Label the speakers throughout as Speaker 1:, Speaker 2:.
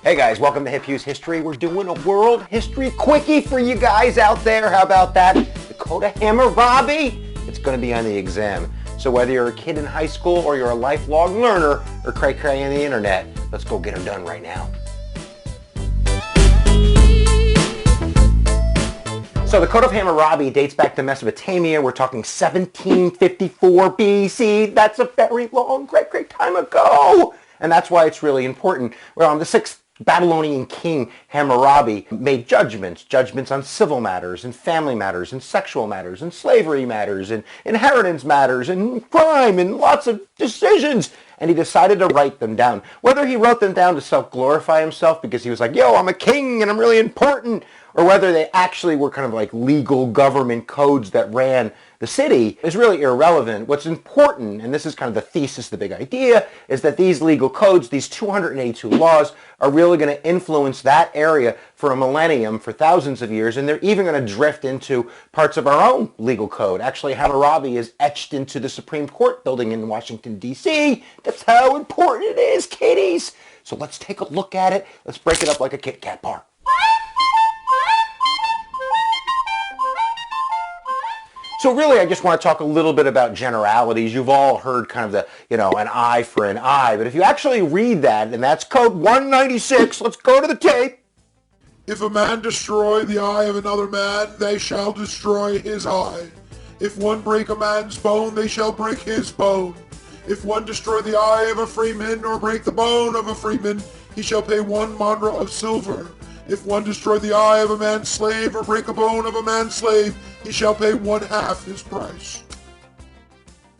Speaker 1: Hey guys, welcome to Hughes History. We're doing a world history quickie for you guys out there. How about that? The code of Hammurabi? It's going to be on the exam. So whether you're a kid in high school or you're a lifelong learner or cray-cray on the internet, let's go get them done right now. So the Code of Hammurabi dates back to Mesopotamia. We're talking 1754 BC. That's a very long, great time ago. And that's why it's really important. Well, the 6th Babylonian king Hammurabi made judgments on civil matters and family matters and sexual matters and slavery matters and inheritance matters and crime and lots of decisions. And he decided to write them down. Whether he wrote them down to self-glorify himself because he was like, yo, I'm a king and I'm really important, or whether they actually were kind of like legal government codes that ran the city is really irrelevant. What's important, and this is kind of the thesis, the big idea, is that these legal codes, these 282 laws, are really going to influence that area for a millennium, for thousands of years, and they're even going to drift into parts of our own legal code. Actually, Hammurabi is etched into the Supreme Court building in Washington, D.C. That's how important it is, kiddies. So let's take a look at it. Let's break it up like a Kit Kat bar. So really, I just want to talk a little bit about generalities. You've all heard kind of the, an eye for an eye. But if you actually read that, and that's code 196, let's go to the tape.
Speaker 2: If a man destroy the eye of another man, they shall destroy his eye. If one break a man's bone, they shall break his bone. If one destroy the eye of a freeman or break the bone of a freeman, he shall pay 1 mandra of silver. If one destroy the eye of a man's slave or break a bone of a man's slave, he shall pay 1/2 his price.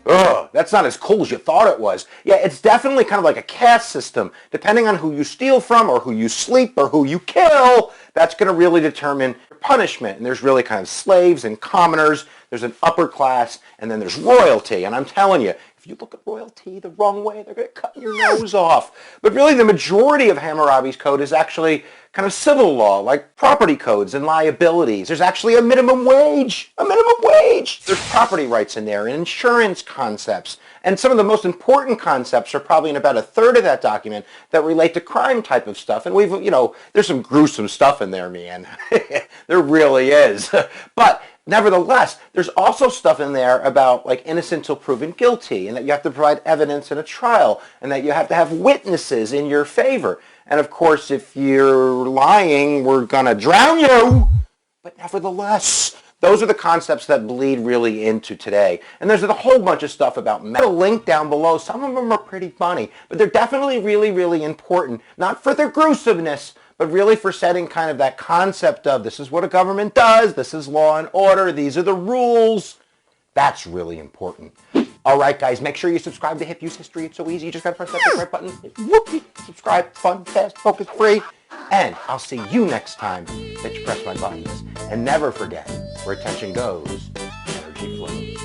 Speaker 1: Ugh, that's not as cool as you thought it was. Yeah, it's definitely kind of like a caste system. Depending on who you steal from or who you sleep or who you kill, that's going to really determine your punishment. And there's really kind of slaves and commoners. There's an upper class, and then there's royalty. And I'm telling you, if you look at royalty the wrong way, they're going to cut your nose off. But really, the majority of Hammurabi's code is actually kind of civil law, like property codes and liabilities. There's actually a minimum wage. There's property rights in there and insurance concepts. And some of the most important concepts are probably in about a third of that document that relate to crime type of stuff. And we've, there's some gruesome stuff in there, man. There really is. But nevertheless, there's also stuff in there about like innocent till proven guilty, and that you have to provide evidence in a trial, and that you have to have witnesses in your favor. And of course, if you're lying, we're gonna drown you. But nevertheless, those are the concepts that bleed really into today. And there's a whole bunch of stuff about a link down below. Some of them are pretty funny, but they're definitely really important. Not for their gruesomeness, but really for setting kind of that concept of this is what a government does, this is law and order, these are the rules. That's really important. All right, guys, make sure you subscribe to Hughes History. It's so easy. You just got to press that subscribe button. Whoopie. Subscribe. Fun, fast, focus, free. And I'll see you next time that you press my buttons. And never forget, where attention goes, energy flows.